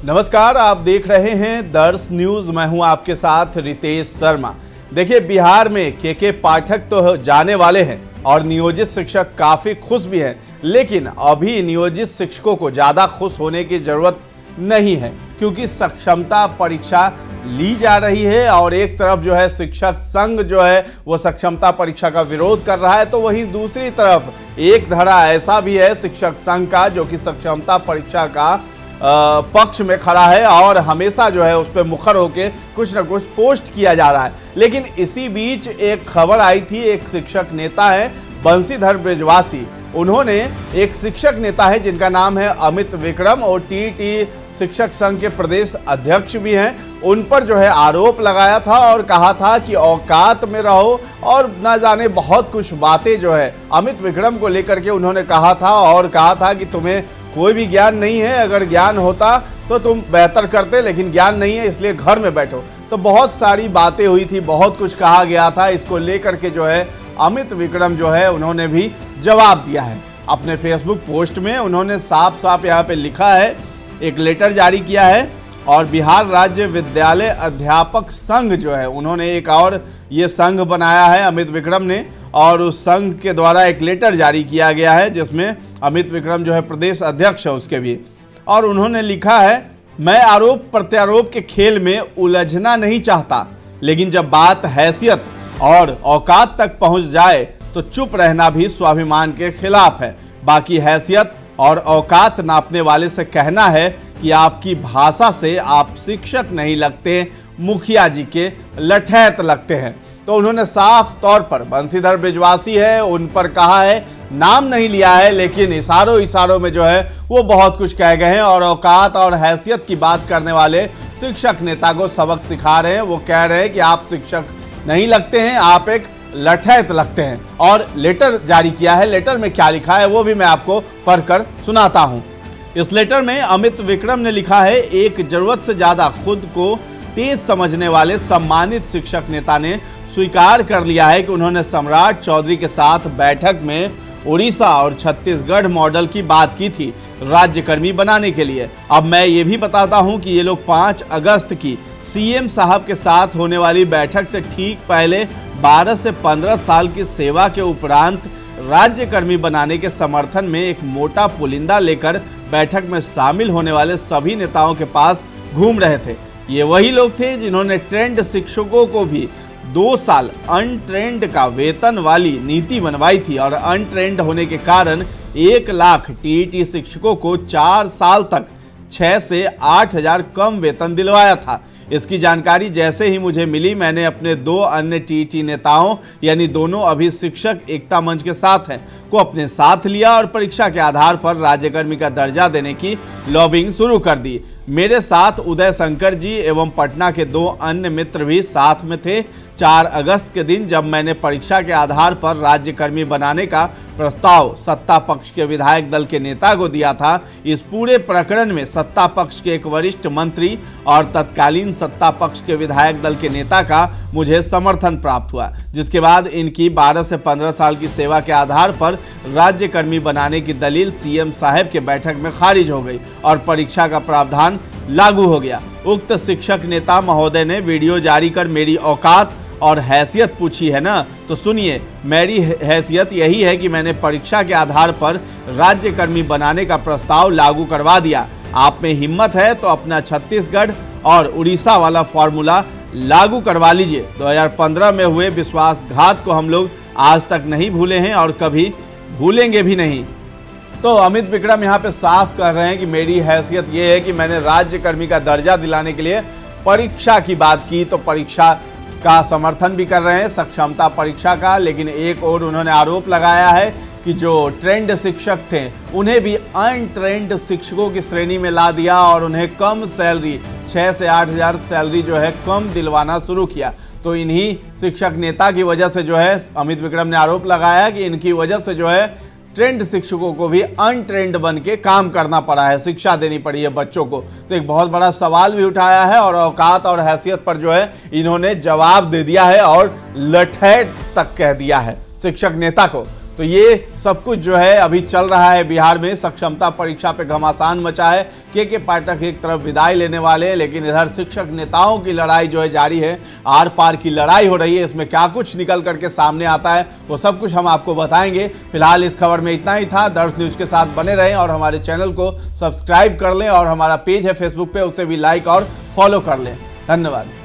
नमस्कार, आप देख रहे हैं दर्श न्यूज। मैं हूं आपके साथ रितेश शर्मा। देखिए, बिहार में के पाठक तो जाने वाले हैं और नियोजित शिक्षक काफ़ी खुश भी हैं, लेकिन अभी नियोजित शिक्षकों को ज़्यादा खुश होने की ज़रूरत नहीं है, क्योंकि सक्षमता परीक्षा ली जा रही है और एक तरफ जो है शिक्षक संघ जो है वो सक्षमता परीक्षा का विरोध कर रहा है, तो वहीं दूसरी तरफ एक धड़ा ऐसा भी है शिक्षक संघ का जो कि सक्षमता परीक्षा का पक्ष में खड़ा है और हमेशा जो है उस पर मुखर होकर कुछ न कुछ पोस्ट किया जा रहा है। लेकिन इसी बीच एक खबर आई थी, एक शिक्षक नेता है बंशीधर ब्रजवासी, उन्होंने एक शिक्षक नेता है जिनका नाम है अमित विक्रम और टीटी शिक्षक संघ के प्रदेश अध्यक्ष भी हैं, उन पर जो है आरोप लगाया था और कहा था कि औकात में रहो, और न जाने बहुत कुछ बातें जो है अमित विक्रम को लेकर के उन्होंने कहा था और कहा था कि तुम्हें कोई भी ज्ञान नहीं है, अगर ज्ञान होता तो तुम बेहतर करते, लेकिन ज्ञान नहीं है इसलिए घर में बैठो। तो बहुत सारी बातें हुई थी, बहुत कुछ कहा गया था। इसको लेकर के जो है अमित विक्रम जो है उन्होंने भी जवाब दिया है अपने फेसबुक पोस्ट में। उन्होंने साफ साफ यहाँ पे लिखा है, एक लेटर जारी किया है और बिहार राज्य विद्यालय अध्यापक संघ जो है उन्होंने एक और ये संघ बनाया है अमित विक्रम ने, और उस संघ के द्वारा एक लेटर जारी किया गया है जिसमें अमित विक्रम जो है प्रदेश अध्यक्ष है उसके भी, और उन्होंने लिखा है, मैं आरोप प्रत्यारोप के खेल में उलझना नहीं चाहता, लेकिन जब बात हैसियत और औकात तक पहुंच जाए तो चुप रहना भी स्वाभिमान के खिलाफ है। बाकी हैसियत और औकात नापने वाले से कहना है कि आपकी भाषा से आप शिक्षक नहीं लगते, मुखिया जी के लठैत लगते हैं। तो उन्होंने साफ तौर पर बंशीधर ब्रजवासी है उन पर कहा है, नाम नहीं लिया है, लेकिन इशारों में जो है वो बहुत कुछ कह गए हैं और औकात और हैसियत की बात करने वाले शिक्षक नेता को सबक सिखा रहे हैं। वो कह रहे हैं कि आप शिक्षक नहीं लगते हैं, आप एक लठैत लगते हैं, और लेटर जारी किया है। लेटर में क्या लिखा है वो भी मैं आपको पढ़कर सुनाता हूं। इस लेटर में अमित विक्रम ने लिखा है, एक जरूरत से ज्यादा खुद को तेज समझने वाले सम्मानित शिक्षक नेता ने स्वीकार कर लिया है कि उन्होंने सम्राट चौधरी के साथ बैठक में उड़ीसा और छत्तीसगढ़ मॉडल की बात की थी राज्यकर्मी बनाने के लिए। अब मैं ये भी बताता हूं कि ये लोग 5 अगस्त की सीएम साहब के साथ होने वाली बैठक से ठीक पहले 12 से 15 साल की सेवा के उपरांत राज्यकर्मी बनाने के समर्थन में एक मोटा पुलिंदा लेकर बैठक में शामिल होने वाले सभी नेताओं के पास घूम रहे थे। ये वही लोग थे जिन्होंने ट्रेंड शिक्षकों को भी 2 साल अनट्रेंड का वेतन वाली नीति बनवाई थी और अनट्रेंड होने के कारण 1 लाख टीईटी शिक्षकों को 4 साल तक 6 से 8 हजार कम वेतन दिलवाया था। इसकी जानकारी जैसे ही मुझे मिली, मैंने अपने 2 अन्य टीईटी नेताओं, यानी दोनों अभी शिक्षक एकता मंच के साथ हैं, को अपने साथ लिया और परीक्षा के आधार पर राज्यकर्मी का दर्जा देने की लॉबिंग शुरू कर दी। मेरे साथ उदय शंकर जी एवं पटना के 2 अन्य मित्र भी साथ में थे। 4 अगस्त के दिन जब मैंने परीक्षा के आधार पर राज्यकर्मी बनाने का प्रस्ताव सत्ता पक्ष के विधायक दल के नेता को दिया था, इस पूरे प्रकरण में सत्ता पक्ष के एक वरिष्ठ मंत्री और तत्कालीन सत्ता पक्ष के विधायक दल के नेता का मुझे समर्थन प्राप्त हुआ, जिसके बाद इनकी 12 से 15 साल की सेवा के आधार पर राज्यकर्मी बनाने की दलील सीएम साहब के बैठक में खारिज हो गई और परीक्षा का प्रावधान लागू हो गया। उक्त शिक्षक नेता महोदय ने वीडियो जारी कर मेरी औकात और हैसियत पूछी है ना, तो सुनिए, मेरी हैसियत यही है कि मैंने परीक्षा के आधार पर राज्यकर्मी बनाने का प्रस्ताव लागू करवा दिया। आप में हिम्मत है तो अपना छत्तीसगढ़ और उड़ीसा वाला फॉर्मूला लागू करवा लीजिए। 2015 में हुए विश्वासघात को हम लोग आज तक नहीं भूले हैं और कभी भूलेंगे भी नहीं। तो अमित विक्रम यहाँ पे साफ कर रहे हैं कि मेरी हैसियत ये है कि मैंने राज्यकर्मी का दर्जा दिलाने के लिए परीक्षा की बात की, तो परीक्षा का समर्थन भी कर रहे हैं, सक्षमता परीक्षा का। लेकिन एक और उन्होंने आरोप लगाया है कि जो ट्रेंड शिक्षक थे उन्हें भी अनट्रेंड शिक्षकों की श्रेणी में ला दिया और उन्हें कम सैलरी 6 से 8 हजार सैलरी जो है कम दिलवाना शुरू किया। तो इन्हीं शिक्षक नेता की वजह से जो है अमित विक्रम ने आरोप लगाया कि इनकी वजह से जो है ट्रेंड शिक्षकों को भी अनट्रेंड बन के काम करना पड़ा है, शिक्षा देनी पड़ी है बच्चों को। तो एक बहुत बड़ा सवाल भी उठाया है और औकात और हैसियत पर जो है इन्होंने जवाब दे दिया है और लठैत तक कह दिया है शिक्षक नेता को। तो ये सब कुछ जो है अभी चल रहा है बिहार में। सक्षमता परीक्षा पे घमासान मचा है। के पाठक एक तरफ विदाई लेने वाले हैं, लेकिन इधर शिक्षक नेताओं की लड़ाई जो है जारी है। आर पार की लड़ाई हो रही है। इसमें क्या कुछ निकल करके सामने आता है वो सब कुछ हम आपको बताएंगे। फिलहाल इस खबर में इतना ही था। दर्श न्यूज के साथ बने रहें और हमारे चैनल को सब्सक्राइब कर लें और हमारा पेज है फेसबुक पे, उसे भी लाइक और फॉलो कर लें। धन्यवाद।